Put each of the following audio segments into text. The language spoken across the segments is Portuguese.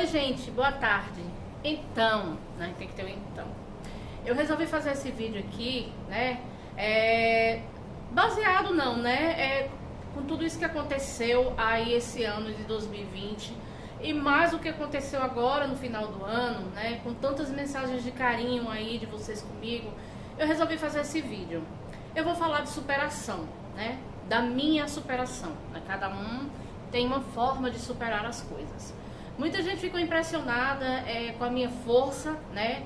Oi gente, boa tarde. Então, né, tem que ter um então. Eu resolvi fazer esse vídeo aqui, né, baseado não, né, com tudo isso que aconteceu aí esse ano de 2020 e mais o que aconteceu agora no final do ano, né, com tantas mensagens de carinho aí de vocês comigo, eu resolvi fazer esse vídeo. Eu vou falar de superação, né, da minha superação, né? Cada um tem uma forma de superar as coisas. Muita gente ficou impressionada com a minha força, né?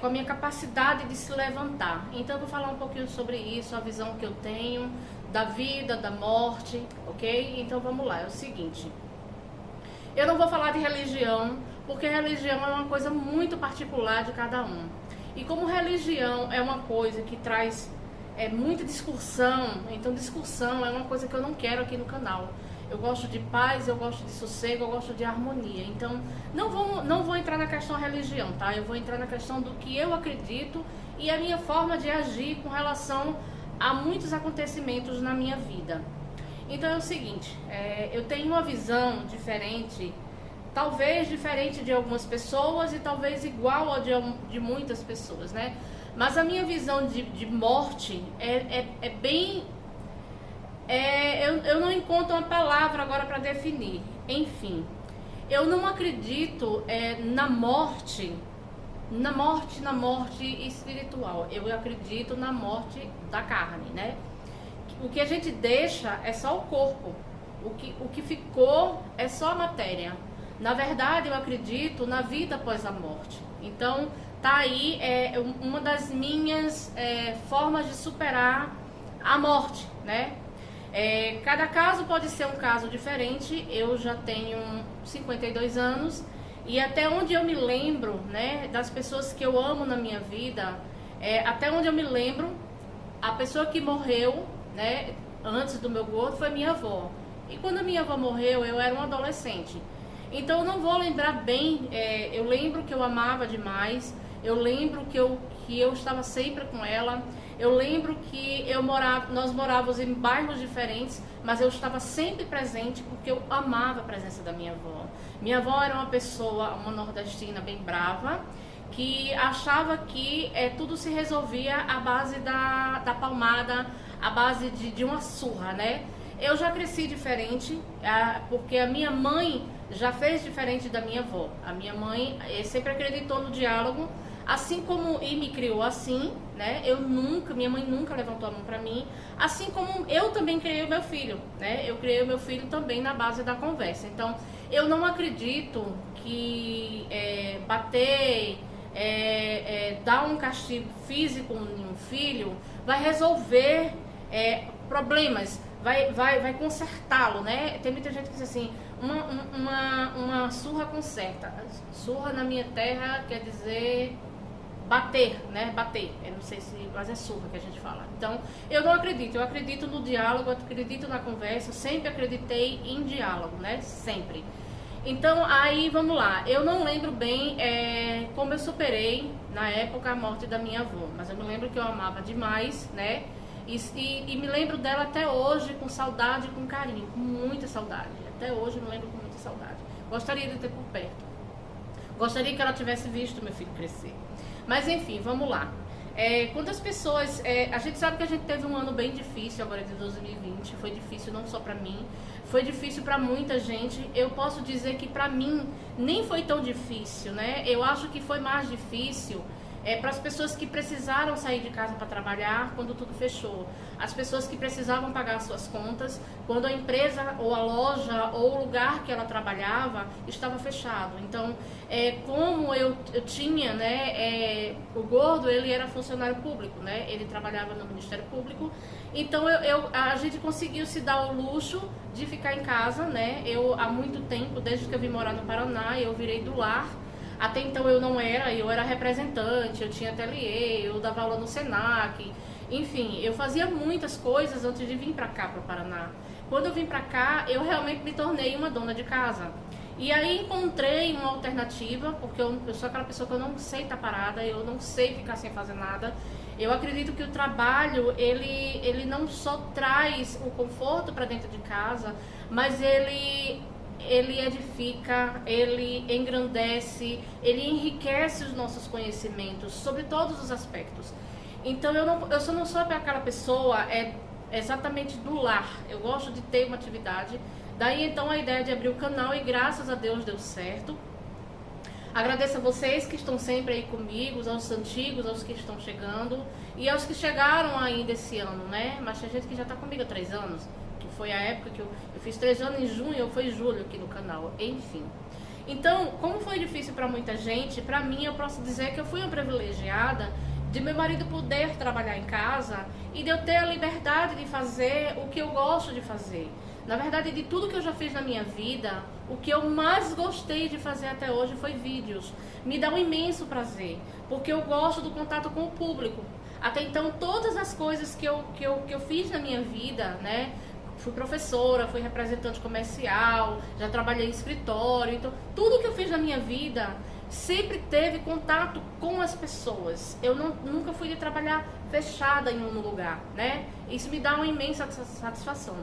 Com a minha capacidade de se levantar. Então eu vou falar um pouquinho sobre isso, a visão que eu tenho da vida, da morte, ok? Então vamos lá, é o seguinte. Eu não vou falar de religião, porque religião é uma coisa muito particular de cada um. E como religião é uma coisa que traz muita discussão, então discussão é uma coisa que eu não quero aqui no canal. Eu gosto de paz, eu gosto de sossego, eu gosto de harmonia. Então, não vou entrar na questão religião, tá? Eu vou entrar na questão do que eu acredito e a minha forma de agir com relação a muitos acontecimentos na minha vida. Então é o seguinte, eu tenho uma visão diferente, talvez diferente de algumas pessoas e talvez igual a de muitas pessoas, né? Mas a minha visão de morte é bem... eu não encontro uma palavra agora para definir. Enfim, eu não acredito na morte espiritual. Eu acredito na morte da carne, né? O que a gente deixa é só o corpo. O que ficou é só a matéria. Na verdade, eu acredito na vida após a morte. Então, tá aí uma das minhas formas de superar a morte, né? Cada caso pode ser um caso diferente. Eu já tenho 52 anos e até onde eu me lembro, né, das pessoas que eu amo na minha vida, até onde eu me lembro, a pessoa que morreu, né, antes do meu gordo foi minha avó. E quando a minha avó morreu, eu era um adolescente. Então eu não vou lembrar bem, eu lembro que eu amava demais, eu lembro que eu estava sempre com ela. Eu lembro que nós morávamos em bairros diferentes, mas eu estava sempre presente porque eu amava a presença da minha avó. Minha avó era uma pessoa, uma nordestina bem brava, que achava que tudo se resolvia à base da palmada, à base de uma surra, né? Eu já cresci diferente, porque a minha mãe já fez diferente da minha avó. A minha mãe sempre acreditou no diálogo, assim como me criou assim, né? Minha mãe nunca levantou a mão pra mim, assim como eu também criei o meu filho, né? Eu criei o meu filho também na base da conversa. Então, eu não acredito que bater, dar um castigo físico em um filho vai resolver problemas, vai consertá-lo, né? Tem muita gente que diz assim, uma surra conserta. Surra na minha terra quer dizer bater, né? Bater. Eu não sei mas é surra que a gente fala. Então, eu não acredito. Eu acredito no diálogo, eu acredito na conversa. Sempre acreditei em diálogo, né? Sempre. Então, aí, vamos lá. Eu não lembro bem como eu superei, na época, a morte da minha avó. Mas eu me lembro que eu amava demais, né? E me lembro dela até hoje com saudade e com carinho. Com muita saudade. Até hoje eu me lembro com muita saudade. Gostaria de ter por perto. Gostaria que ela tivesse visto meu filho crescer. Mas enfim, vamos lá. Quantas pessoas... a gente sabe que a gente teve um ano bem difícil agora de 2020. Foi difícil não só pra mim, foi difícil pra muita gente. Eu posso dizer que pra mim nem foi tão difícil, né? Eu acho que foi mais difícil para as pessoas que precisaram sair de casa para trabalhar quando tudo fechou. As pessoas que precisavam pagar suas contas quando a empresa ou a loja ou o lugar que ela trabalhava estava fechado. Então, como eu tinha, né, o gordo, ele era funcionário público, né, ele trabalhava no Ministério Público. Então, a gente conseguiu se dar o luxo de ficar em casa, né. Eu, há muito tempo, desde que eu vim morar no Paraná, eu virei do lar. Até então eu era representante, eu tinha ateliê, eu dava aula no Senac, enfim, eu fazia muitas coisas antes de vir pra cá, pro Paraná. Quando eu vim pra cá, eu realmente me tornei uma dona de casa. E aí encontrei uma alternativa, porque eu sou aquela pessoa que eu não sei estar parada, eu não sei ficar sem fazer nada. Eu acredito que o trabalho, ele não só traz o conforto para dentro de casa, mas ele ele edifica, ele engrandece, ele enriquece os nossos conhecimentos sobre todos os aspectos. Então eu só não sou aquela pessoa exatamente do lar. Eu gosto de ter uma atividade. Daí então a ideia de abrir o canal e graças a Deus deu certo. Agradeço a vocês que estão sempre aí comigo, aos antigos, aos que estão chegando e aos que chegaram ainda esse ano, né? Mas tem gente que já está comigo há 3 anos, que foi a época que eu fiz 3 anos em junho, eu fui em julho aqui no canal, enfim. Então, como foi difícil para muita gente, para mim eu posso dizer que eu fui uma privilegiada de meu marido poder trabalhar em casa e de eu ter a liberdade de fazer o que eu gosto de fazer. Na verdade, de tudo que eu já fiz na minha vida, o que eu mais gostei de fazer até hoje foi vídeos. Me dá um imenso prazer, porque eu gosto do contato com o público. Até então, todas as coisas que eu fiz na minha vida, né? Fui professora, fui representante comercial, já trabalhei em escritório. Então, tudo que eu fiz na minha vida sempre teve contato com as pessoas. Eu nunca fui de trabalhar fechada em um lugar, né? Isso me dá uma imensa satisfação.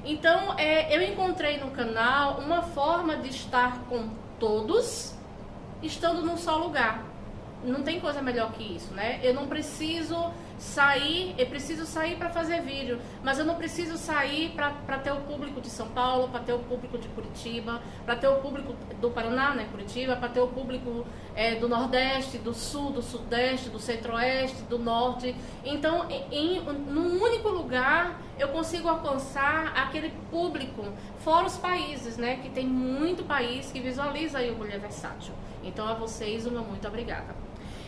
Então, eu encontrei no canal uma forma de estar com todos, estando num só lugar. Não tem coisa melhor que isso, né? Eu não preciso sair, eu preciso sair para fazer vídeo, mas eu não preciso sair para ter o público de São Paulo, para ter o público de Curitiba, para ter o público do Paraná, né, Curitiba, para ter o público do Nordeste, do Sul, do Sudeste, do Centro-Oeste, do Norte. Então, num único lugar, eu consigo alcançar aquele público, fora os países, né, que tem muito país que visualiza aí o Mulher Versátil. Então, a vocês, o meu muito obrigada.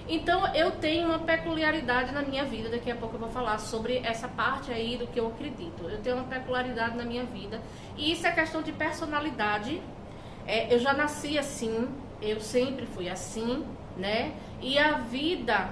Então, eu tenho uma peculiaridade na minha vida, daqui a pouco eu vou falar sobre essa parte aí do que eu acredito. Eu tenho uma peculiaridade na minha vida, e isso é questão de personalidade. Eu já nasci assim, eu sempre fui assim, né? E a vida,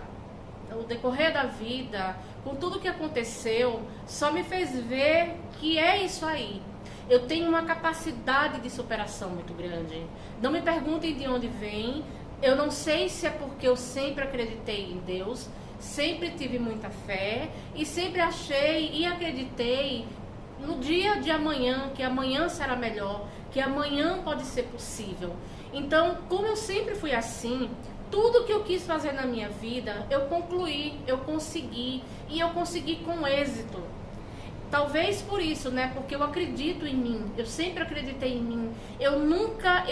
o decorrer da vida, com tudo que aconteceu, só me fez ver que é isso aí. Eu tenho uma capacidade de superação muito grande. Não me perguntem de onde vem. Eu não sei se é porque eu sempre acreditei em Deus, sempre tive muita fé e sempre achei e acreditei no dia de amanhã, que amanhã será melhor, que amanhã pode ser possível. Então, como eu sempre fui assim, tudo que eu quis fazer na minha vida, eu concluí, eu consegui e eu consegui com êxito. Talvez por isso, né? Porque eu acredito em mim, eu sempre acreditei em mim. Eu nunca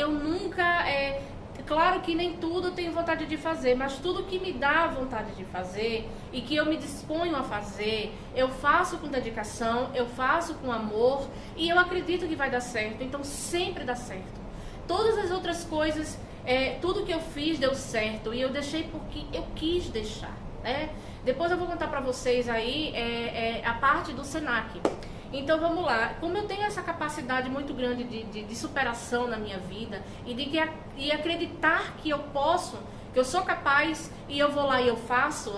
claro que nem tudo eu tenho vontade de fazer, mas tudo que me dá vontade de fazer e que eu me disponho a fazer, eu faço com dedicação, eu faço com amor e eu acredito que vai dar certo. Então sempre dá certo. Todas as outras coisas, tudo que eu fiz deu certo e eu deixei porque eu quis deixar, né? Depois eu vou contar pra vocês aí a parte do Senac. Então vamos lá, como eu tenho essa capacidade muito grande de superação na minha vida e acreditar que eu posso, que eu sou capaz e eu vou lá e eu faço,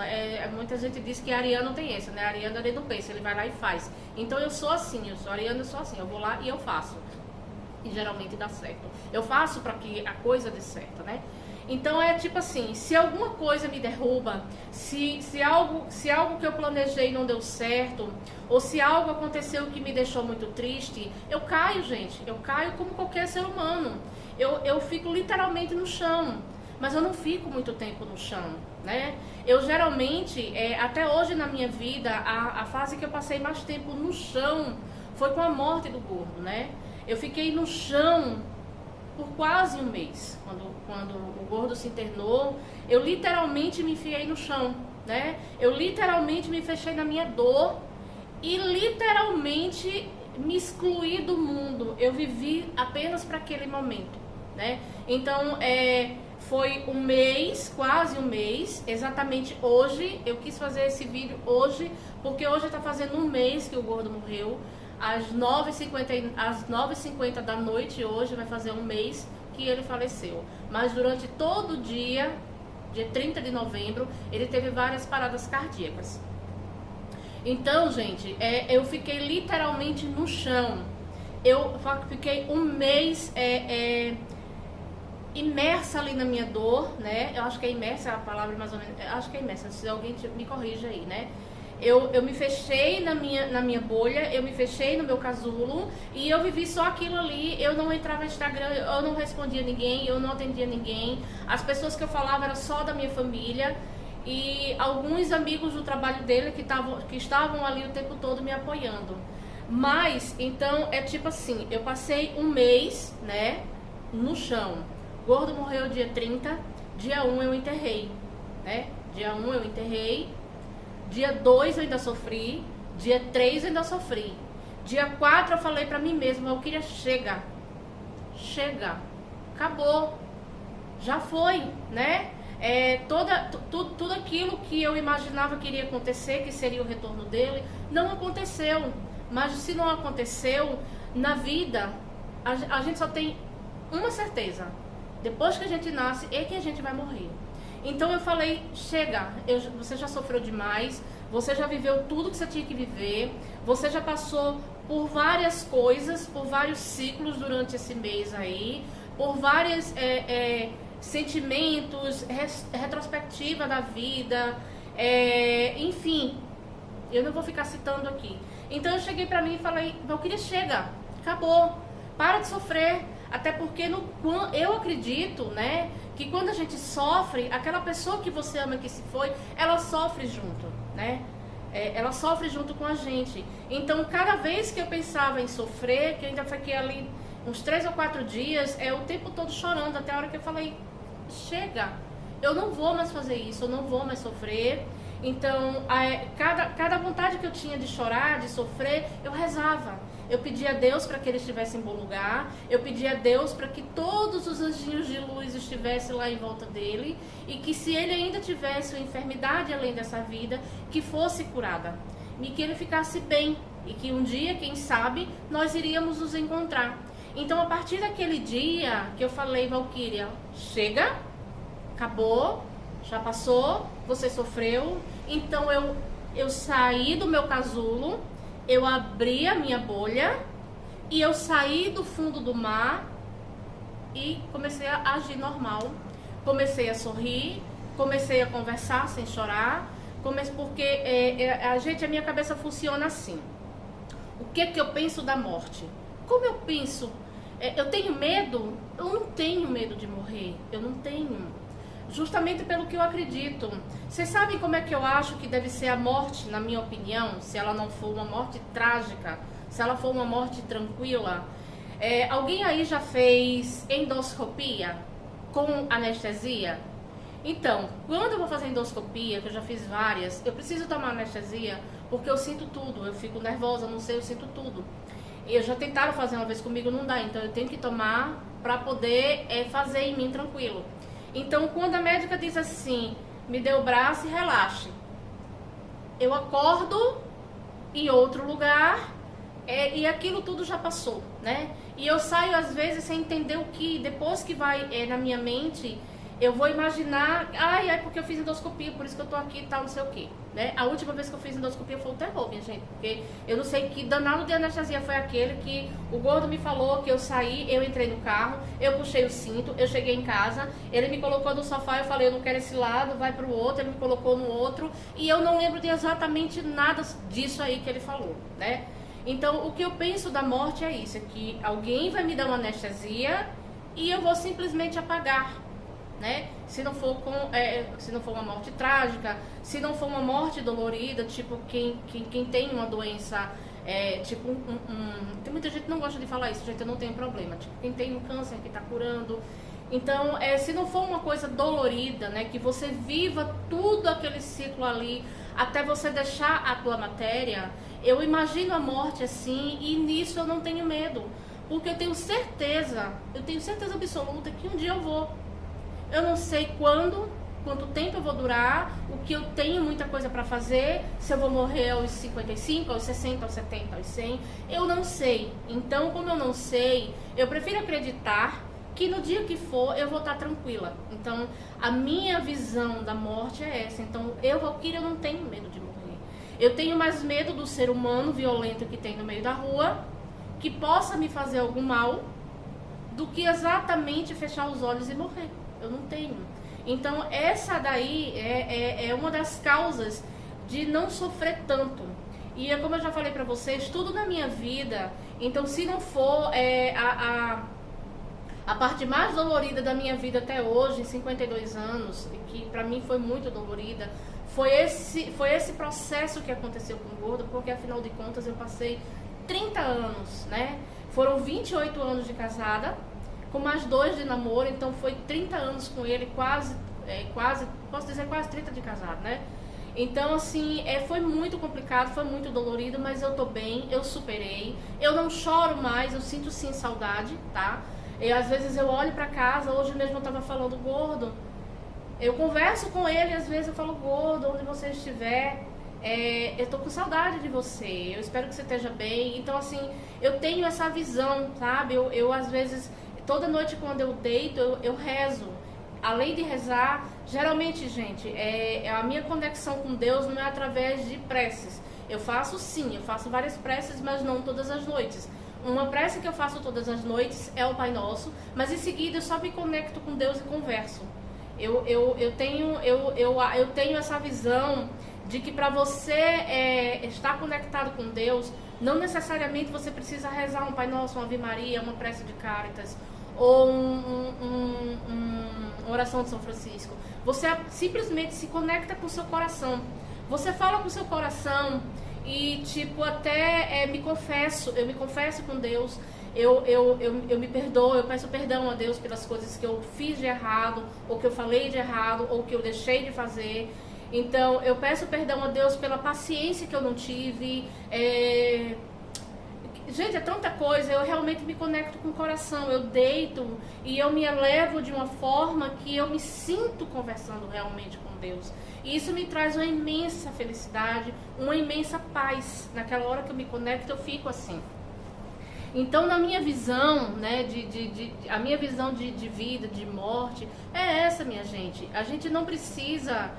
muita gente diz que a Ariana não tem essa, né? A Ariana ele não pensa, ele vai lá e faz. Então eu sou assim, eu sou Ariana, eu sou assim, eu vou lá e eu faço. E geralmente dá certo. Eu faço para que a coisa dê certo, né? Então é tipo assim, se alguma coisa me derruba, se algo que eu planejei não deu certo, ou se algo aconteceu que me deixou muito triste, eu caio, gente. Eu caio como qualquer ser humano. Eu fico literalmente no chão, mas eu não fico muito tempo no chão, né? Eu geralmente, até hoje na minha vida, a fase que eu passei mais tempo no chão foi com a morte do Gordo, né? Eu fiquei no chão por quase um mês. Quando o Gordo se internou, eu literalmente me enfiei no chão, né? Eu literalmente me fechei na minha dor e literalmente me excluí do mundo. Eu vivi apenas para aquele momento, né? Então, foi um mês, quase um mês, exatamente hoje. Eu quis fazer esse vídeo hoje, porque hoje está fazendo um mês que o Gordo morreu. Às 9h50 da noite hoje vai fazer um mês que ele faleceu. Mas durante todo o dia 30 de novembro, ele teve várias paradas cardíacas. Então, gente, eu fiquei literalmente no chão. Eu fiquei um mês imersa ali na minha dor, né? Eu acho que imersa é a palavra mais ou menos. Eu acho que é imersa, se alguém me corrija aí, né? Eu me fechei na minha bolha, eu me fechei no meu casulo e eu vivi só aquilo ali. Eu não entrava no Instagram, eu não respondia ninguém, eu não atendia ninguém. As pessoas que eu falava eram só da minha família e alguns amigos do trabalho dele que estavam ali o tempo todo me apoiando. Mas, então, é tipo assim, eu passei um mês, né, no chão. O Gordo morreu dia 30, dia 1 eu enterrei, né? Dia 1 eu enterrei. Dia 2 eu ainda sofri, dia 3 eu ainda sofri. Dia 4 eu falei pra mim mesma, eu queria chega, acabou, já foi, né? Tudo aquilo que eu imaginava que iria acontecer, que seria o retorno dele, não aconteceu. Mas se não aconteceu, na vida, a gente só tem uma certeza, depois que a gente nasce, é que a gente vai morrer. Então eu falei, chega, você já sofreu demais, você já viveu tudo que você tinha que viver, você já passou por várias coisas, por vários ciclos durante esse mês aí, por vários sentimentos, retrospectiva da vida, enfim, eu não vou ficar citando aqui. Então eu cheguei pra mim e falei, Valquíria, chega, acabou, para de sofrer. Até porque eu acredito, né, que quando a gente sofre, aquela pessoa que você ama que se foi, ela sofre junto, né? Ela sofre junto com a gente. Então, cada vez que eu pensava em sofrer, que eu ainda fiquei ali uns 3 ou 4 dias, o tempo todo chorando, até a hora que eu falei, chega, eu não vou mais fazer isso, eu não vou mais sofrer. Então, cada vontade que eu tinha de chorar, de sofrer, eu rezava. Eu pedia a Deus para que ele estivesse em bom lugar. Eu pedia a Deus para que todos os anjinhos de luz estivessem lá em volta dele. E que se ele ainda tivesse uma enfermidade além dessa vida, que fosse curada. E que ele ficasse bem. E que um dia, quem sabe, nós iríamos nos encontrar. Então, a partir daquele dia que eu falei, Valquíria, chega, acabou, já passou, você sofreu. Então, eu saí do meu casulo, eu abri a minha bolha e eu saí do fundo do mar e comecei a agir normal. Comecei a sorrir, comecei a conversar sem chorar, porque a minha cabeça funciona assim. O que eu penso da morte? Como eu penso? Eu tenho medo? Eu não tenho medo de morrer, eu não tenho. Justamente pelo que eu acredito. Vocês sabem como é que eu acho que deve ser a morte, na minha opinião, se ela não for uma morte trágica, se ela for uma morte tranquila? Alguém aí já fez endoscopia com anestesia? Então, quando eu vou fazer endoscopia, que eu já fiz várias, eu preciso tomar anestesia porque eu sinto tudo, eu fico nervosa, não sei, eu sinto tudo. E já tentaram fazer uma vez comigo, não dá, então eu tenho que tomar para poder fazer em mim tranquilo. Então, quando a médica diz assim, me dê o braço e relaxe, eu acordo em outro lugar e aquilo tudo já passou, né? E eu saio, às vezes, sem entender o que, depois que vai na minha mente, eu vou imaginar, é porque eu fiz endoscopia, por isso que eu tô aqui e tal, não sei o quê, né? A última vez que eu fiz endoscopia foi o terror, minha gente, porque eu não sei que danado de anestesia foi aquele que o Gordo me falou que eu saí, eu entrei no carro, eu puxei o cinto, eu cheguei em casa, ele me colocou no sofá, eu falei, eu não quero esse lado, vai pro outro, ele me colocou no outro, e eu não lembro de exatamente nada disso aí que ele falou, né? Então, o que eu penso da morte é isso, é que alguém vai me dar uma anestesia e eu vou simplesmente apagar, né? Se não for uma morte trágica, se não for uma morte dolorida, tipo quem tem uma doença, tipo tem muita gente que não gosta de falar isso, gente, eu não tenho problema, tipo quem tem um câncer que está curando. Então, se não for uma coisa dolorida, né, que você viva tudo aquele ciclo ali até você deixar a tua matéria, eu imagino a morte assim, e nisso eu não tenho medo, porque eu tenho certeza absoluta que um dia eu vou. Eu não sei quanto tempo eu vou durar, o que eu tenho muita coisa para fazer, se eu vou morrer aos 55, aos 60, aos 70, aos 100, eu não sei. Então, como eu não sei, eu prefiro acreditar que no dia que for, eu vou estar tranquila. Então, a minha visão da morte é essa. Então, Valquíria, eu não tenho medo de morrer. Eu tenho mais medo do ser humano violento que tem no meio da rua, que possa me fazer algum mal, do que exatamente fechar os olhos e morrer. Eu não tenho. Então, essa daí é uma das causas de não sofrer tanto. E é como eu já falei pra vocês, tudo na minha vida, então se não for a parte mais dolorida da minha vida até hoje, em 52 anos, que pra mim foi muito dolorida, foi esse processo que aconteceu com o Gordo, porque afinal de contas eu passei 30 anos, né? Foram 28 anos de casada, com mais 2 de namoro, então foi 30 anos com ele, quase, posso dizer quase 30 de casado, né? Então, assim, foi muito complicado, foi muito dolorido, mas eu tô bem, eu superei. Eu não choro mais, eu sinto sim saudade, tá? E às vezes eu olho pra casa, hoje mesmo eu tava falando, Gordo, eu converso com ele, às vezes eu falo, Gordo, onde você estiver, eu tô com saudade de você, eu espero que você esteja bem. Então, assim, eu tenho essa visão, sabe? Eu às vezes, toda noite quando eu deito, eu rezo. Além de rezar, geralmente, gente, a minha conexão com Deus não é através de preces. Eu faço sim, eu faço várias preces, mas não todas as noites. Uma prece que eu faço todas as noites é o Pai Nosso, mas em seguida eu só me conecto com Deus e converso. Eu tenho essa visão de que para você estar conectado com Deus, não necessariamente você precisa rezar um Pai Nosso, uma Ave Maria, uma prece de Cáritas, ou uma oração de São Francisco. Você simplesmente se conecta com o seu coração. Você fala com o seu coração e, tipo, até eu me confesso com Deus, eu me perdoo, eu peço perdão a Deus pelas coisas que eu fiz de errado, ou que eu falei de errado, ou que eu deixei de fazer. Então, eu peço perdão a Deus pela paciência que eu não tive. Gente, é tanta coisa, eu realmente me conecto com o coração, eu deito e eu me elevo de uma forma que eu me sinto conversando realmente com Deus. E isso me traz uma imensa felicidade, uma imensa paz. Naquela hora que eu me conecto, eu fico assim. Então, na minha visão, né, a minha visão de vida, de morte, é essa, minha gente. A gente não precisa...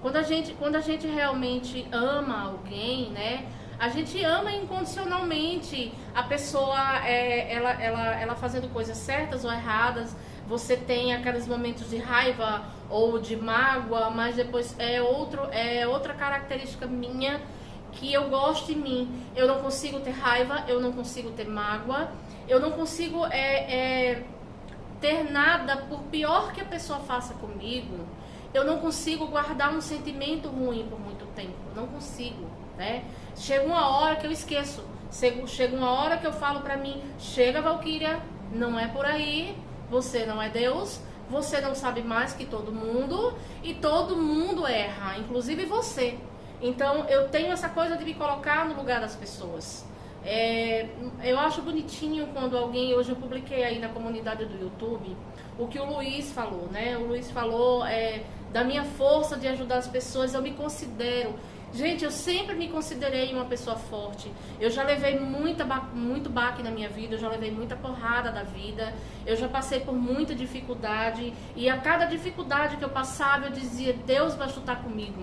quando a gente realmente ama alguém, né, a gente ama incondicionalmente a pessoa, ela fazendo coisas certas ou erradas. Você tem aqueles momentos de raiva ou de mágoa, mas depois é outra característica minha que eu gosto em mim. Eu não consigo ter raiva, eu não consigo ter mágoa, eu não consigo ter nada, por pior que a pessoa faça comigo, eu não consigo guardar um sentimento ruim por muito tempo, não consigo, né? Chega uma hora que eu esqueço, chega uma hora que eu falo pra mim, chega, Valquíria, não é por aí, você não é Deus, você não sabe mais que todo mundo, e todo mundo erra, inclusive você. Então, eu tenho essa coisa de me colocar no lugar das pessoas. Eu acho bonitinho quando alguém, hoje eu publiquei aí na comunidade do YouTube, o que o Luiz falou, né? O Luiz falou da minha força de ajudar as pessoas, eu me considero... Gente, eu sempre me considerei uma pessoa forte. Eu já levei muito baque na minha vida, eu já levei muita porrada da vida, eu já passei por muita dificuldade, e a cada dificuldade que eu passava, eu dizia, Deus vai estar comigo.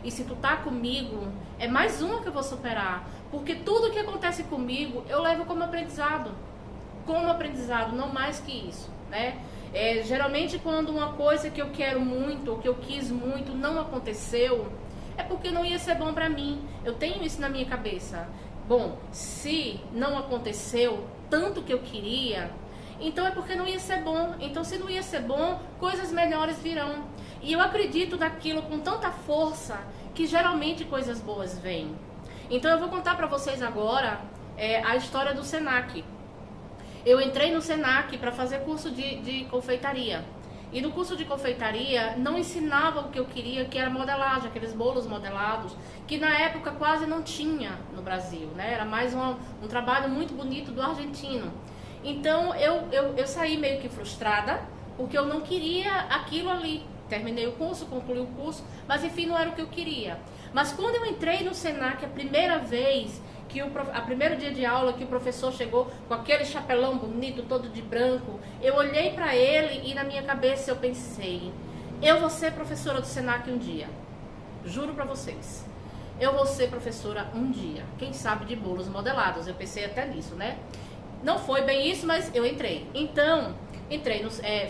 E se tu tá comigo, é mais uma que eu vou superar. Porque tudo que acontece comigo, eu levo como aprendizado. Como aprendizado, não mais que isso, né? Geralmente, quando uma coisa que eu quero muito, ou que eu quis muito, não aconteceu, é porque não ia ser bom pra mim. Eu tenho isso na minha cabeça. Bom, se não aconteceu tanto que eu queria, então é porque não ia ser bom. Então, se não ia ser bom, coisas melhores virão. E eu acredito naquilo com tanta força que geralmente coisas boas vêm. Então eu vou contar pra vocês agora a história do Senac. Eu entrei no Senac para fazer curso de confeitaria. E no curso de confeitaria não ensinava o que eu queria, que era modelagem, aqueles bolos modelados, que na época quase não tinha no Brasil, né? Era mais um trabalho muito bonito do argentino. Então eu saí meio que frustrada, porque eu não queria aquilo ali. Terminei o curso, concluí o curso, mas enfim, não era o que eu queria. Mas quando eu entrei no Senac, a primeira vez, a primeiro dia de aula, que o professor chegou com aquele chapelão bonito, todo de branco, eu olhei para ele e na minha cabeça eu pensei, eu vou ser professora do Senac um dia. Juro para vocês. Eu vou ser professora um dia. Quem sabe de bolos modelados. Eu pensei até nisso, né? Não foi bem isso, mas eu entrei. Então,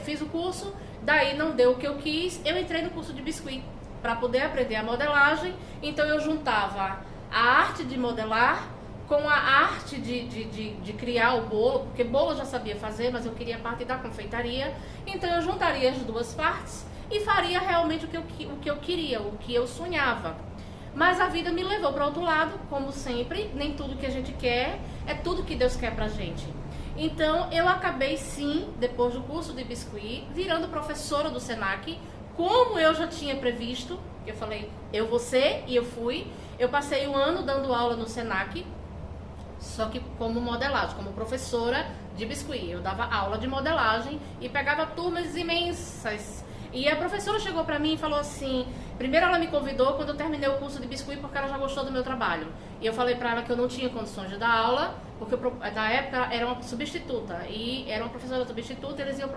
fiz o curso. Daí não deu o que eu quis, eu entrei no curso de biscuit. para poder aprender a modelagem. Então eu juntava a arte de modelar com a arte de criar o bolo, porque bolo eu já sabia fazer, mas eu queria a parte da confeitaria. Então eu juntaria as duas partes e faria realmente o que eu queria, o que eu sonhava. Mas a vida me levou para outro lado, como sempre. Nem tudo que a gente quer é tudo que Deus quer pra gente. Então eu acabei sim, depois do curso de biscuit, virando professora do Senac, como eu já tinha previsto. Eu falei, eu vou ser, e eu fui. Eu passei um ano dando aula no Senac, só que como modelagem, como professora de biscuit. Eu dava aula de modelagem e pegava turmas imensas. E a professora chegou pra mim e falou assim, primeiro ela me convidou quando eu terminei o curso de biscuit, porque ela já gostou do meu trabalho. E eu falei pra ela que eu não tinha condições de dar aula, porque na época era uma substituta, e era uma professora substituta, e eles iam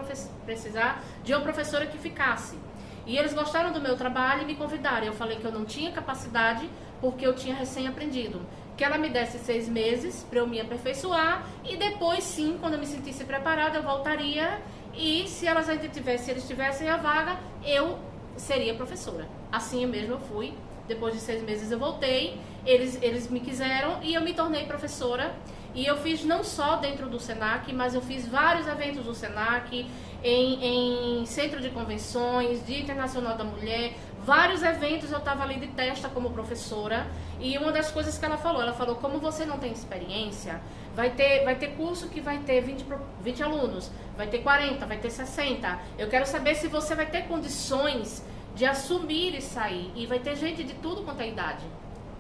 precisar de uma professora que ficasse. E eles gostaram do meu trabalho e me convidaram. Eu falei que eu não tinha capacidade, porque eu tinha recém-aprendido. Que ela me desse 6 meses para eu me aperfeiçoar, e depois sim, quando eu me sentisse preparada, eu voltaria, e se eles tivessem a vaga, eu seria professora. Assim mesmo eu fui. Depois de 6 meses eu voltei, eles me quiseram e eu me tornei professora. E eu fiz não só dentro do Senac, mas eu fiz vários eventos do Senac, em centro de convenções, Dia Internacional da Mulher, vários eventos eu estava ali de testa como professora. E uma das coisas que ela falou, como você não tem experiência, vai ter curso que vai ter 20 alunos, vai ter 40, vai ter 60. Eu quero saber se você vai ter condições de assumir e sair. E vai ter gente de tudo quanto é idade.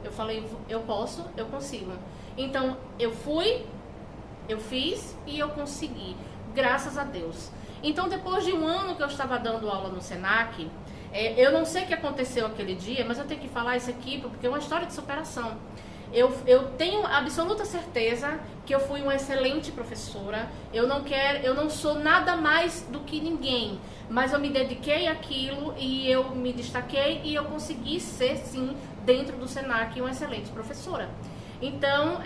Eu falei, eu posso, eu consigo. Então, eu fui, eu fiz e eu consegui, graças a Deus. Então, depois de um ano que eu estava dando aula no Senac, eu não sei o que aconteceu aquele dia, mas eu tenho que falar isso aqui, porque é uma história de superação. Eu tenho absoluta certeza que eu fui uma excelente professora. Eu não sou nada mais do que ninguém, mas eu me dediquei àquilo e eu me destaquei e eu consegui ser, sim, dentro do Senac, uma excelente professora. Então,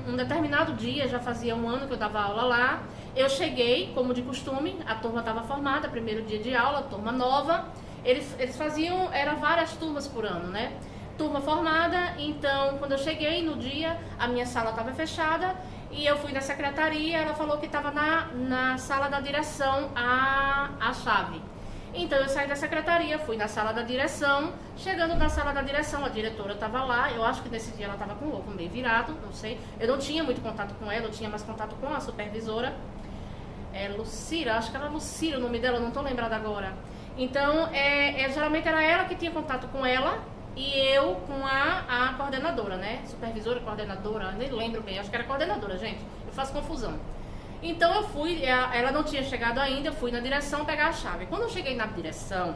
um determinado dia, já fazia um ano que eu dava aula lá, eu cheguei, como de costume, a turma estava formada, primeiro dia de aula, turma nova. Eles faziam, eram várias turmas por ano, né? Turma formada, então quando eu cheguei no dia, a minha sala estava fechada e eu fui na secretaria, ela falou que estava na sala da direção a chave. Então eu saí da secretaria, fui na sala da direção. Chegando na sala da direção, a diretora estava lá. Eu acho que nesse dia ela estava com o ovo meio virado, não sei. Eu não tinha muito contato com ela, eu tinha mais contato com a supervisora. Lucira, acho que era Lucira o nome dela, não estou lembrada agora. Então, geralmente era ela que tinha contato com ela e eu com a coordenadora, né? Supervisora, coordenadora, nem lembro bem, acho que era coordenadora, gente. Eu faço confusão. Então eu fui, ela não tinha chegado ainda, eu fui na direção pegar a chave. Quando eu cheguei na direção,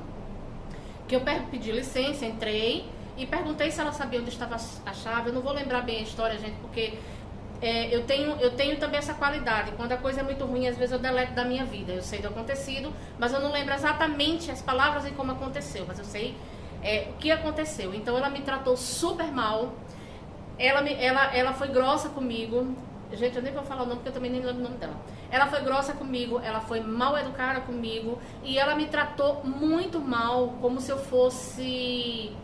que eu pedi licença, entrei e perguntei se ela sabia onde estava a chave. Eu não vou lembrar bem a história, gente, porque eu tenho também essa qualidade. Quando a coisa é muito ruim, às vezes eu deleto da minha vida. Eu sei do acontecido, mas eu não lembro exatamente as palavras e como aconteceu, mas eu sei o que aconteceu. Então ela me tratou super mal, ela foi grossa comigo. Gente, eu nem vou falar o nome porque eu também nem lembro o nome dela. Ela foi grossa comigo, ela foi mal educada comigo e ela me tratou muito mal, como se eu fosse...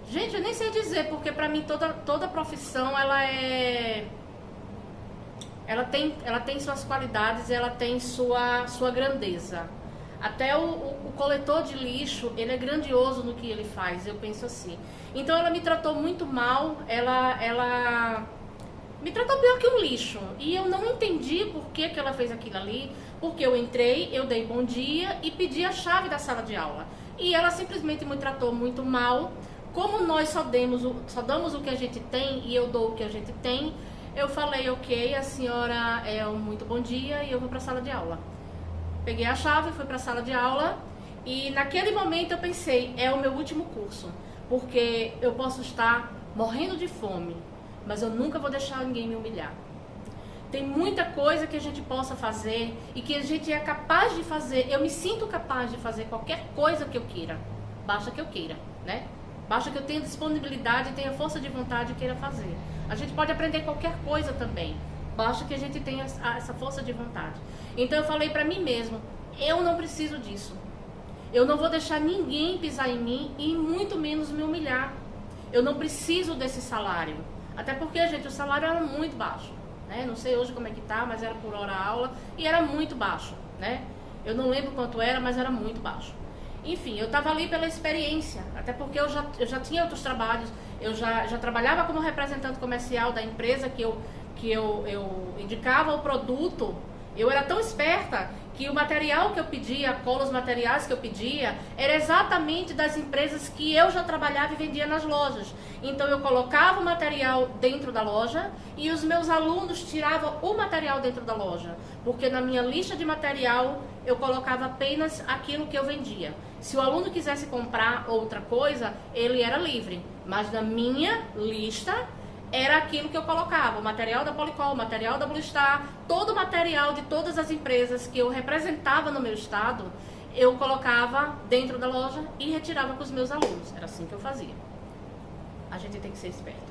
Gente, eu nem sei dizer, porque pra mim toda profissão, ela tem suas qualidades, ela tem sua grandeza. Até o coletor de lixo, ele é grandioso no que ele faz, eu penso assim. Então ela me tratou muito mal, ela me tratou pior que um lixo. E eu não entendi por que ela fez aquilo ali, porque eu entrei, eu dei bom dia e pedi a chave da sala de aula. E ela simplesmente me tratou muito mal. Como nós só damos o que a gente tem e eu dou o que a gente tem, eu falei, ok, a senhora um muito bom dia e eu vou para a sala de aula. Peguei a chave, fui para a sala de aula e naquele momento eu pensei, é o meu último curso, porque eu posso estar morrendo de fome, mas eu nunca vou deixar ninguém me humilhar. Tem muita coisa que a gente possa fazer e que a gente é capaz de fazer. Eu me sinto capaz de fazer qualquer coisa que eu queira, basta que eu queira, né? Basta que eu tenha disponibilidade, tenha força de vontade e queira fazer. A gente pode aprender qualquer coisa também. Basta que a gente tenha essa força de vontade. Então eu falei pra mim mesmo, eu não preciso disso. Eu não vou deixar ninguém pisar em mim e muito menos me humilhar. Eu não preciso desse salário. Até porque, gente, o salário era muito baixo, né? Não sei hoje como é que tá, mas era por hora aula e era muito baixo, né? Eu não lembro quanto era, mas era muito baixo. Enfim, eu estava ali pela experiência, até porque eu já tinha outros trabalhos, eu já trabalhava como representante comercial da empresa que eu indicava o produto. Eu era tão esperta que o material que eu pedia, colas materiais que eu pedia, era exatamente das empresas que eu já trabalhava e vendia nas lojas. Então eu colocava o material dentro da loja e os meus alunos tiravam o material dentro da loja, porque na minha lista de material eu colocava apenas aquilo que eu vendia. Se o aluno quisesse comprar outra coisa, ele era livre, mas na minha lista era aquilo que eu colocava, o material da Polycol, o material da Blue Star, todo o material de todas as empresas que eu representava no meu estado, eu colocava dentro da loja e retirava com os meus alunos. Era assim que eu fazia. A gente tem que ser esperto.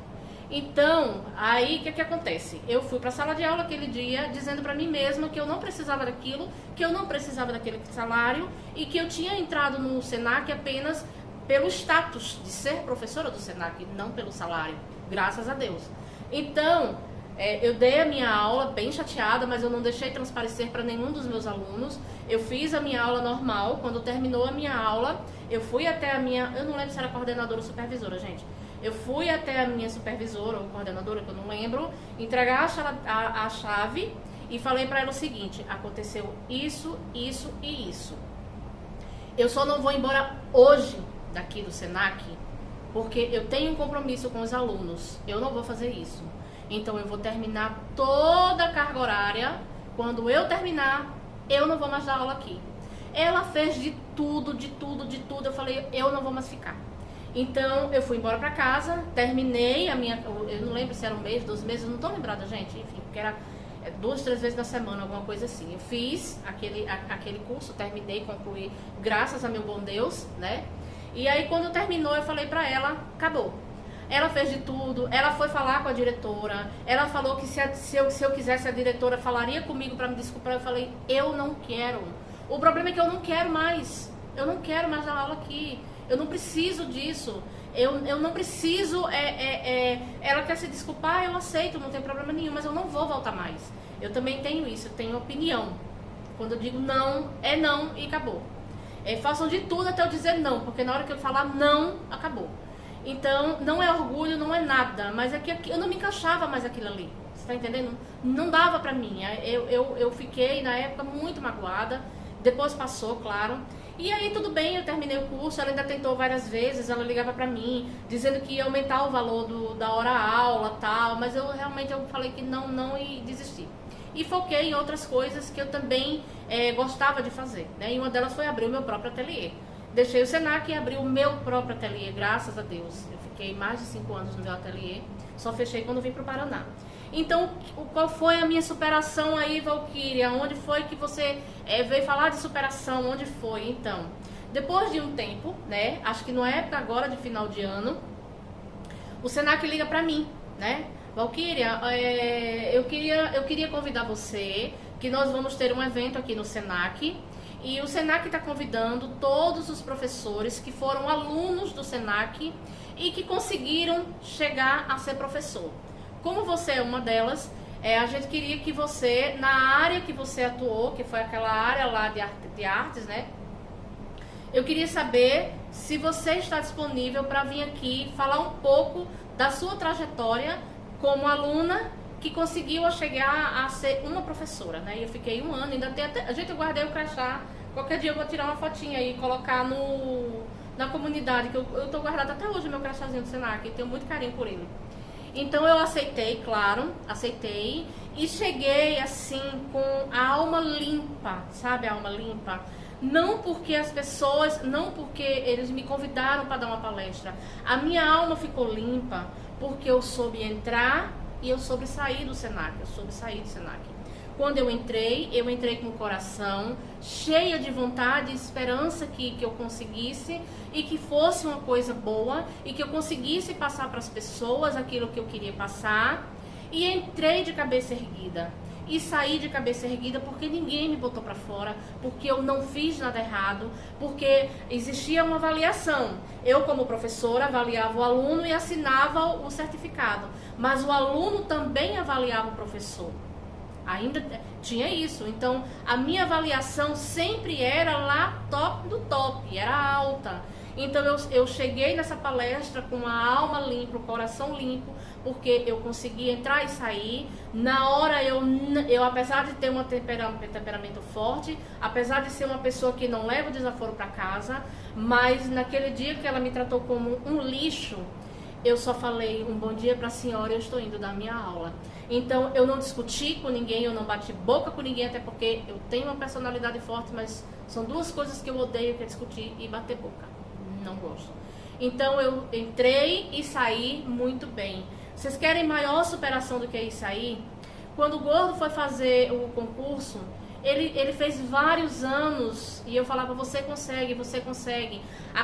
Então, aí o que acontece? Eu fui para a sala de aula aquele dia dizendo para mim mesma que eu não precisava daquilo, que eu não precisava daquele salário e que eu tinha entrado no Senac apenas pelo status de ser professora do Senac, não pelo salário. Graças a Deus. Então, eu dei a minha aula bem chateada, mas eu não deixei transparecer para nenhum dos meus alunos. Eu fiz a minha aula normal. Quando terminou a minha aula, eu fui até a minha... Eu não lembro se era coordenadora ou supervisora, gente. Eu fui até a minha supervisora ou coordenadora, que eu não lembro, entregar a chave e falei para ela o seguinte: aconteceu isso, isso e isso. Eu só não vou embora hoje daqui do Senac, porque eu tenho um compromisso com os alunos. Eu não vou fazer isso. Então eu vou terminar toda a carga horária. Quando eu terminar, eu não vou mais dar aula aqui. Ela fez de tudo, de tudo, de tudo. Eu falei, eu não vou mais ficar. Então eu fui embora pra casa, terminei a minha... Eu não lembro se era um mês, 2 meses, eu não tô lembrada, gente. Enfim, porque era 2, 3 vezes na semana, alguma coisa assim. Eu fiz aquele curso, terminei, concluí, graças a meu bom Deus, né? E aí quando terminou eu falei pra ela, acabou. Ela fez de tudo, ela foi falar com a diretora, ela falou que se eu quisesse a diretora falaria comigo pra me desculpar. Eu falei, eu não quero. O problema é que eu não quero mais. Eu não quero mais dar aula aqui. Eu não preciso disso. Eu não preciso... Ela quer se desculpar, eu aceito, não tem problema nenhum, mas eu não vou voltar mais. Eu também tenho isso, eu tenho opinião. Quando eu digo não, é não e acabou. Façam de tudo até eu dizer não, porque na hora que eu falar não, acabou. Então, não é orgulho, não é nada, mas é que eu não me encaixava mais aquilo ali. Você tá entendendo? Não dava pra mim. Eu fiquei, na época, muito magoada. Depois passou, claro. E aí, tudo bem, eu terminei o curso. Ela ainda tentou várias vezes, ela ligava pra mim, dizendo que ia aumentar o valor da hora-aula e tal. Mas eu realmente falei que não e desisti. E foquei em outras coisas que eu também gostava de fazer, né? E uma delas foi abrir o meu próprio ateliê. Deixei o Senac e abri o meu próprio ateliê, graças a Deus. Eu fiquei mais de 5 anos no meu ateliê, só fechei quando vim para o Paraná. Então, qual foi a minha superação aí, Valquíria? Onde foi que você veio falar de superação? Onde foi? Então, depois de um tempo, né? Acho que na época agora de final de ano, o Senac liga para mim, né? Valquíria, eu queria convidar você, que nós vamos ter um evento aqui no Senac. E o Senac está convidando todos os professores que foram alunos do Senac e que conseguiram chegar a ser professor. Como você é uma delas, a gente queria que você, na área que você atuou, que foi aquela área lá de artes, né? Eu queria saber se você está disponível para vir aqui falar um pouco da sua trajetória como aluna que conseguiu chegar a ser uma professora, né? E eu fiquei 1 ano, ainda tem até... Gente, eu guardei o crachá. Qualquer dia eu vou tirar uma fotinha aí e colocar na comunidade, que eu tô guardado até hoje o meu crachazinho do Senac, e tenho muito carinho por ele. Então eu aceitei, claro, aceitei, e cheguei assim com a alma limpa, sabe, a alma limpa. Não porque as pessoas, não porque eles me convidaram para dar uma palestra. A minha alma ficou limpa porque eu soube entrar e eu soube sair do Senac, Quando eu entrei com o coração cheia de vontade e esperança que eu conseguisse e que fosse uma coisa boa e que eu conseguisse passar para as pessoas aquilo que eu queria passar. E entrei de cabeça erguida. e saí de cabeça erguida porque ninguém me botou para fora, porque eu não fiz nada errado, porque existia uma avaliação. Eu, como professora, avaliava o aluno e assinava o certificado, mas o aluno também avaliava o professor. Ainda tinha isso. Então, a minha avaliação sempre era lá top do top, era alta. Então, eu cheguei nessa palestra com a alma limpa, o coração limpo, porque eu consegui entrar e sair. Na hora, eu apesar de ter um temperamento forte, apesar de ser uma pessoa que não leva o desaforo para casa, mas naquele dia que ela me tratou como um lixo, eu só falei um bom dia para a senhora, eu estou indo dar minha aula. Então, eu não discuti com ninguém, eu não bati boca com ninguém, até porque eu tenho uma personalidade forte, mas são duas coisas que eu odeio, que é discutir e bater boca. Não gosto. Então, eu entrei e saí muito bem. Vocês querem maior superação do que isso aí? Quando o Gordo foi fazer o concurso, ele fez vários anos e eu falava, você consegue, você consegue. A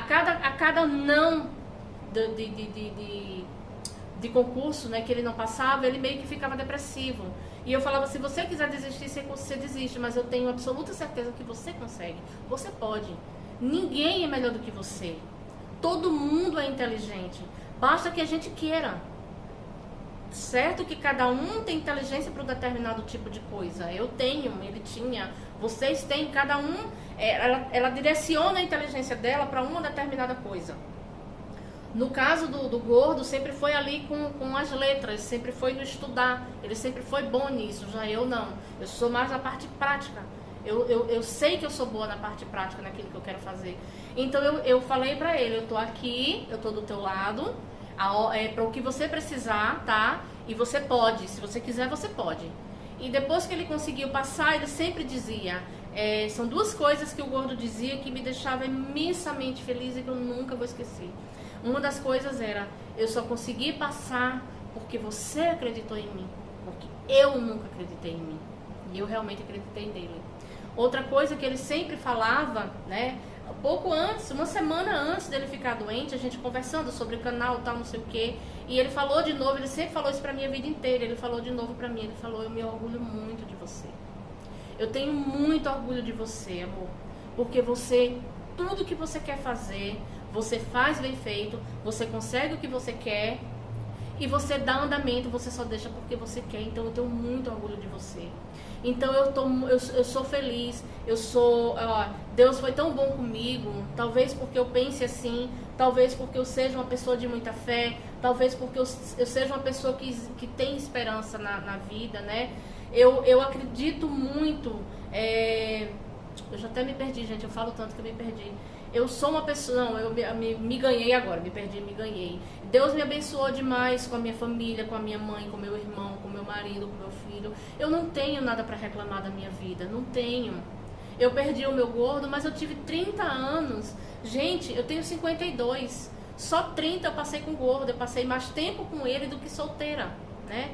cada não de concurso, né, que ele não passava, ele meio que ficava depressivo. E eu falava, se você quiser desistir, você desiste, mas eu tenho absoluta certeza que você consegue. Você pode. Ninguém é melhor do que você. Todo mundo é inteligente. Basta que a gente queira. Certo que cada um tem inteligência para um determinado tipo de coisa. Eu tenho, ele tinha, vocês têm, cada um, ela direciona a inteligência dela para uma determinada coisa. No caso do Gordo, sempre foi ali com as letras, sempre foi no estudar, ele sempre foi bom nisso, já eu não. Eu sou mais na parte prática. Eu sei que eu sou boa na parte prática, naquilo que eu quero fazer. Então eu falei pra ele, eu tô aqui, eu tô do teu lado, para o que você precisar, tá? E você pode, se você quiser, você pode. E depois que ele conseguiu passar, ele sempre dizia, são duas coisas que o Gordo dizia que me deixava imensamente feliz e que eu nunca vou esquecer. Uma das coisas era, eu só consegui passar porque você acreditou em mim, porque eu nunca acreditei em mim. E eu realmente acreditei nele. Outra coisa que ele sempre falava, né, pouco antes, uma semana antes dele ficar doente, a gente conversando sobre o canal, tal, não sei o quê, e ele falou de novo, ele sempre falou isso pra mim a vida inteira, ele falou de novo pra mim, ele falou, eu me orgulho muito de você. Eu tenho muito orgulho de você, amor, porque você, tudo que você quer fazer, você faz bem feito, você consegue o que você quer, e você dá andamento, você só deixa porque você quer, então eu tenho muito orgulho de você. Então eu sou feliz, Deus foi tão bom comigo, talvez porque eu pense assim, talvez porque eu seja uma pessoa de muita fé, talvez porque eu seja uma pessoa que tem esperança na vida, né? Eu acredito muito, eu já até me perdi, gente, eu falo tanto que eu me perdi. Eu sou uma pessoa, não, eu me ganhei agora, me perdi, me ganhei. Deus me abençoou demais com a minha família, com a minha mãe, com meu irmão, com meu marido, com meu filho. Eu não tenho nada para reclamar da minha vida, não tenho. Eu perdi o meu Gordo, mas eu tive 30 anos. Gente, eu tenho 52. Só 30 eu passei com o Gordo, eu passei mais tempo com ele do que solteira, né?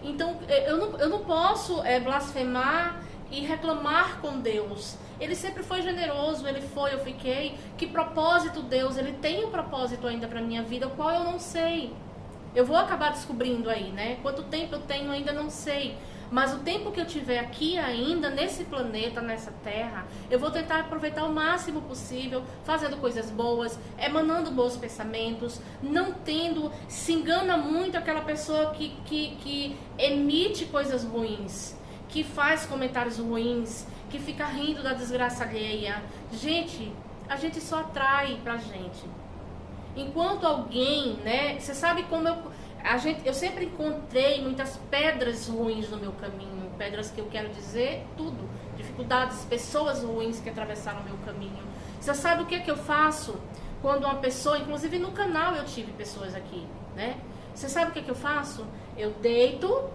Então, eu não posso blasfemar e reclamar com Deus. Ele sempre foi generoso, eu fiquei. Que propósito Deus, ele tem um propósito ainda para minha vida, o qual eu não sei. Eu vou acabar descobrindo aí, né? Quanto tempo eu tenho ainda não sei. Mas o tempo que eu tiver aqui ainda, nesse planeta, nessa terra, eu vou tentar aproveitar o máximo possível, fazendo coisas boas, emanando bons pensamentos, não tendo, se engana muito aquela pessoa que emite coisas ruins, que faz comentários ruins, que fica rindo da desgraça alheia. Gente, a gente só atrai pra gente. Enquanto alguém, né, você sabe como eu sempre encontrei muitas pedras ruins no meu caminho, pedras que eu quero dizer, tudo, dificuldades, pessoas ruins que atravessaram o meu caminho. Você sabe o que é que eu faço quando uma pessoa, inclusive no canal eu tive pessoas aqui, né? Você sabe o que é que eu faço? Eu deito,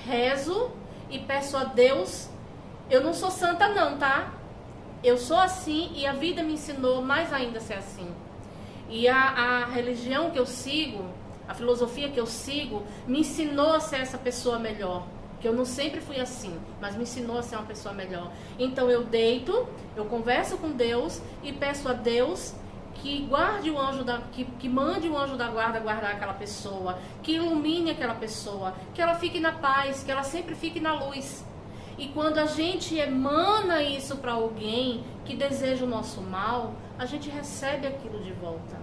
rezo e peço a Deus. Eu não sou santa não, tá? Eu sou assim e a vida me ensinou mais ainda a ser assim. E a religião que eu sigo, a filosofia que eu sigo, me ensinou a ser essa pessoa melhor. Que eu não sempre fui assim, mas me ensinou a ser uma pessoa melhor. Então eu deito, eu converso com Deus e peço a Deus que guarde o anjo que mande o anjo da guarda guardar aquela pessoa, que ilumine aquela pessoa, que ela fique na paz, que ela sempre fique na luz. E quando a gente emana isso para alguém que deseja o nosso mal, a gente recebe aquilo de volta.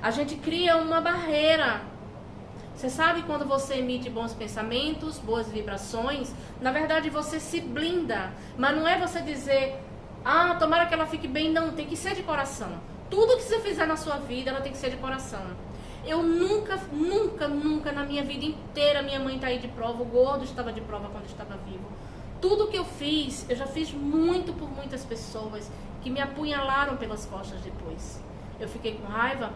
A gente cria uma barreira. Você sabe, quando você emite bons pensamentos, boas vibrações, na verdade você se blinda. Mas não é você dizer, tomara que ela fique bem. Não, tem que ser de coração. Tudo que você fizer na sua vida, ela tem que ser de coração. Eu nunca na minha vida inteira, minha mãe está aí de prova, o Gordo estava de prova quando estava vivo. Tudo que eu fiz, eu já fiz muito por muitas pessoas que me apunhalaram pelas costas depois. Eu fiquei com raiva.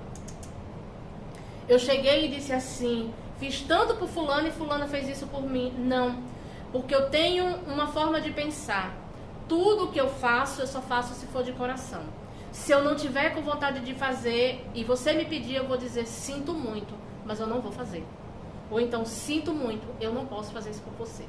Eu cheguei e disse assim, fiz tanto por fulano e fulana fez isso por mim. Não, porque eu tenho uma forma de pensar. Tudo que eu faço, eu só faço se for de coração. Se eu não tiver com vontade de fazer e você me pedir, eu vou dizer, sinto muito, mas eu não vou fazer. Ou então, sinto muito, eu não posso fazer isso por você.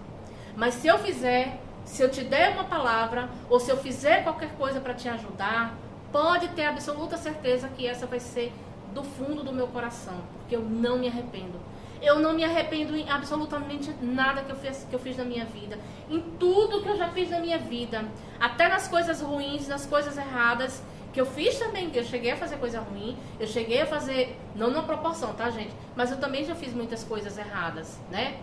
Mas se eu fizer, se eu te der uma palavra, ou se eu fizer qualquer coisa para te ajudar, pode ter absoluta certeza que essa vai ser do fundo do meu coração, porque eu não me arrependo. Eu não me arrependo em absolutamente nada que eu fiz na minha vida. Em tudo que eu já fiz na minha vida. Até nas coisas ruins, nas coisas erradas, que eu fiz também, que eu cheguei a fazer coisa ruim, eu cheguei a fazer, não na proporção, tá, gente? Mas eu também já fiz muitas coisas erradas, né?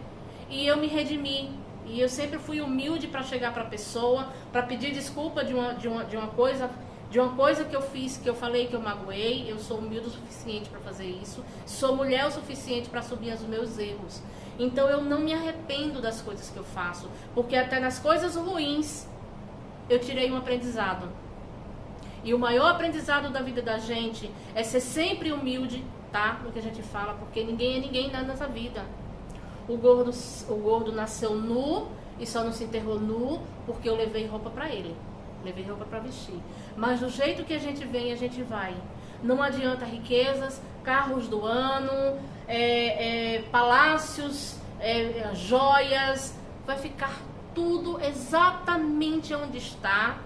E eu me redimi. E eu sempre fui humilde para chegar para a pessoa, para pedir desculpa de uma coisa que eu fiz, que eu falei que eu magoei. Eu sou humilde o suficiente para fazer isso. Sou mulher o suficiente para assumir os meus erros. Então eu não me arrependo das coisas que eu faço, porque até nas coisas ruins eu tirei um aprendizado. E o maior aprendizado da vida da gente é ser sempre humilde, tá? No que a gente fala, porque ninguém é ninguém nessa vida. O gordo nasceu nu e só não se enterrou nu porque eu levei roupa para ele. Levei roupa para vestir. Mas do jeito que a gente vem, a gente vai. Não adianta riquezas, carros do ano, palácios, joias. Vai ficar tudo exatamente onde está.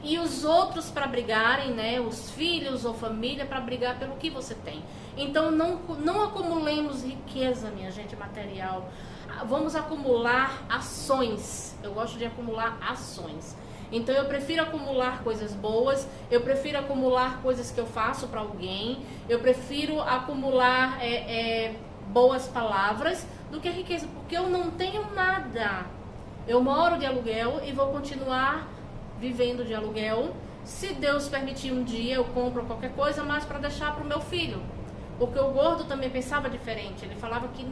E os outros para brigarem, né? Os filhos ou família para brigar pelo que você tem. Então não acumulemos riqueza, minha gente, material. Vamos acumular ações. Eu gosto de acumular ações. Então eu prefiro acumular coisas boas, eu prefiro acumular coisas que eu faço para alguém, eu prefiro acumular boas palavras do que riqueza, porque eu não tenho nada. Eu moro de aluguel e vou continuar vivendo de aluguel. Se Deus permitir um dia, eu compro qualquer coisa, mas para deixar para o meu filho. Porque o Gordo também pensava diferente. Ele falava que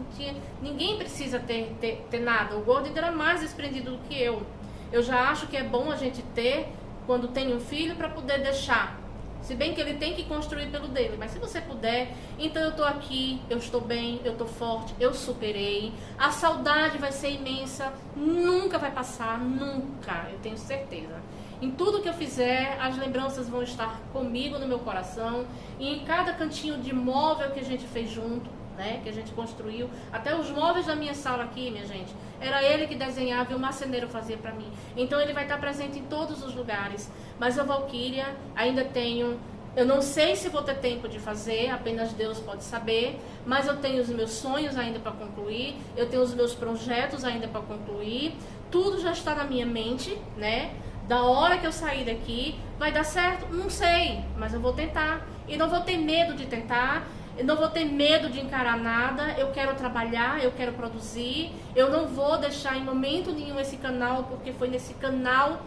ninguém precisa ter nada. O Gordo ainda era mais desprendido do que eu. Eu já acho que é bom a gente ter, quando tem um filho, para poder deixar. Se bem que ele tem que construir pelo dele. Mas se você puder, então eu estou aqui, eu estou bem, eu estou forte, eu superei. A saudade vai ser imensa, nunca vai passar, nunca, eu tenho certeza. Em tudo que eu fizer, as lembranças vão estar comigo no meu coração. E em cada cantinho de móvel que a gente fez junto, né, que a gente construiu, até os móveis da minha sala aqui, minha gente, era ele que desenhava e o marceneiro fazia para mim. Então ele vai estar presente em todos os lugares. Mas a Valquíria ainda tenho, eu não sei se vou ter tempo de fazer, apenas Deus pode saber, mas eu tenho os meus sonhos ainda para concluir, eu tenho os meus projetos ainda para concluir, tudo já está na minha mente, né? Da hora que eu sair daqui, vai dar certo? Não sei, mas eu vou tentar. E não vou ter medo de tentar, eu não vou ter medo de encarar nada. Eu quero trabalhar, eu quero produzir. Eu não vou deixar em momento nenhum esse canal, porque foi nesse canal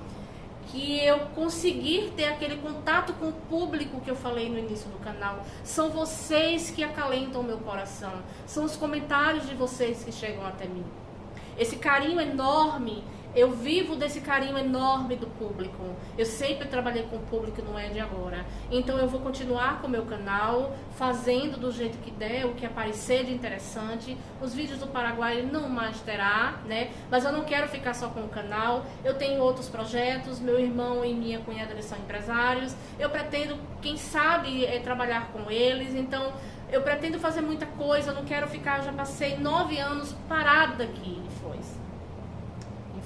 que eu consegui ter aquele contato com o público que eu falei no início do canal. São vocês que acalentam o meu coração. São os comentários de vocês que chegam até mim. Esse carinho enorme, eu vivo desse carinho enorme do público. Eu sempre trabalhei com o público, não é de agora. Então eu vou continuar com o meu canal, fazendo do jeito que der, o que aparecer de interessante. Os vídeos do Paraguai não mais terá, né? Mas eu não quero ficar só com o canal. Eu tenho outros projetos, meu irmão e minha cunhada, eles são empresários. Eu pretendo, quem sabe, trabalhar com eles. Então eu pretendo fazer muita coisa, eu não quero ficar, já passei 9 anos parada aqui,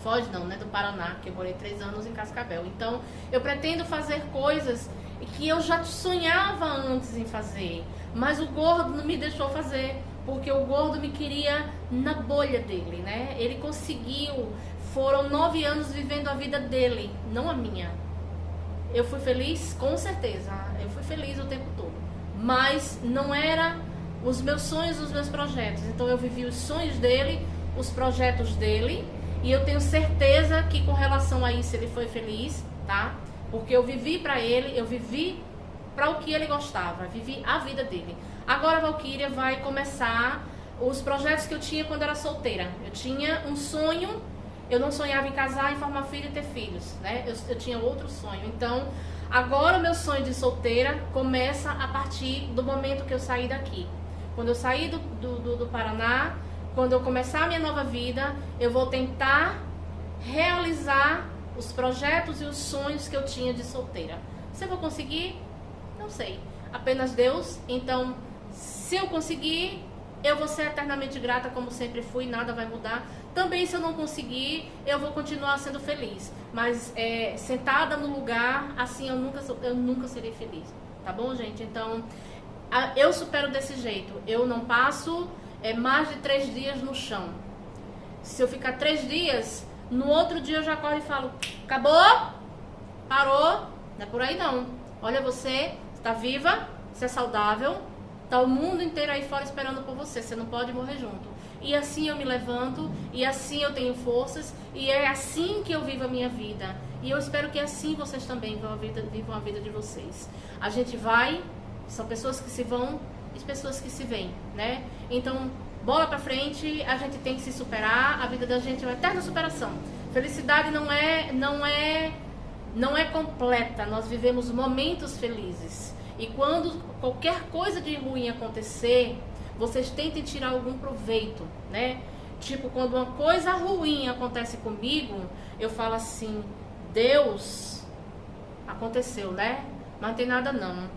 Foz não, né? Do Paraná, que eu morei 3 anos em Cascavel. Então, eu pretendo fazer coisas que eu já sonhava antes em fazer, mas o gordo não me deixou fazer, porque o gordo me queria na bolha dele, né? Ele conseguiu, foram 9 anos vivendo a vida dele, não a minha. Eu fui feliz? Com certeza, eu fui feliz o tempo todo, mas não era os meus sonhos, os meus projetos. Então eu vivi os sonhos dele, os projetos dele, e eu tenho certeza que com relação a isso ele foi feliz, tá? Porque eu vivi pra ele, eu vivi pra o que ele gostava, vivi a vida dele. Agora a Valquíria vai começar os projetos que eu tinha quando era solteira. Eu tinha um sonho, eu não sonhava em casar, em formar filho e ter filhos, né? Eu tinha outro sonho. Então, agora o meu sonho de solteira começa a partir do momento que eu saí daqui. Quando eu sair do Paraná, quando eu começar a minha nova vida, eu vou tentar realizar os projetos e os sonhos que eu tinha de solteira. Se eu vou conseguir, não sei. Apenas Deus. Então, se eu conseguir, eu vou ser eternamente grata como sempre fui, nada vai mudar. Também, se eu não conseguir, eu vou continuar sendo feliz. Mas sentada no lugar, assim, eu nunca serei feliz. Tá bom, gente? Então, eu supero desse jeito. Eu não passo mais de 3 dias no chão. Se eu ficar 3 dias, no outro dia eu já acordo e falo: acabou? Parou? Não é por aí não. Olha, você está viva, você é saudável, tá o mundo inteiro aí fora esperando por você. Você não pode morrer junto. E assim eu me levanto, e assim eu tenho forças, e é assim que eu vivo a minha vida. E eu espero que assim vocês também vivam a vida de vocês. A gente vai, são pessoas que se vão e pessoas que se vêm, né? Então, bola pra frente, a gente tem que se superar, a vida da gente é uma eterna superação. Felicidade não é completa, nós vivemos momentos felizes. E quando qualquer coisa de ruim acontecer, vocês tentem tirar algum proveito, né? Tipo, quando uma coisa ruim acontece comigo, eu falo assim: Deus, aconteceu, né? Mas não tem nada não.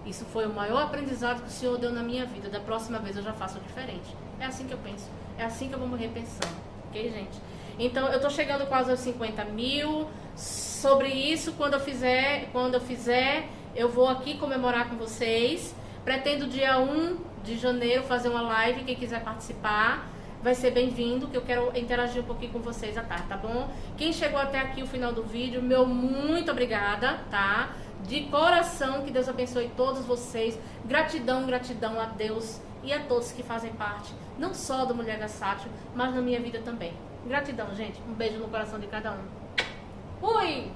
Isso foi o maior aprendizado que o Senhor deu na minha vida. Da próxima vez eu já faço diferente. É assim que eu penso. É assim que eu vou morrer pensando. Ok, gente? Então, eu tô chegando quase aos 50 mil. Sobre isso, quando eu fizer, eu vou aqui comemorar com vocês. Pretendo dia 1 de janeiro fazer uma live. Quem quiser participar vai ser bem-vindo, que eu quero interagir um pouquinho com vocês à tarde, tá bom? Quem chegou até aqui o final do vídeo, meu muito obrigada, tá? De coração, que Deus abençoe todos vocês. Gratidão, gratidão a Deus e a todos que fazem parte, não só do Mulher Versátil, mas na minha vida também. Gratidão, gente. Um beijo no coração de cada um. Fui!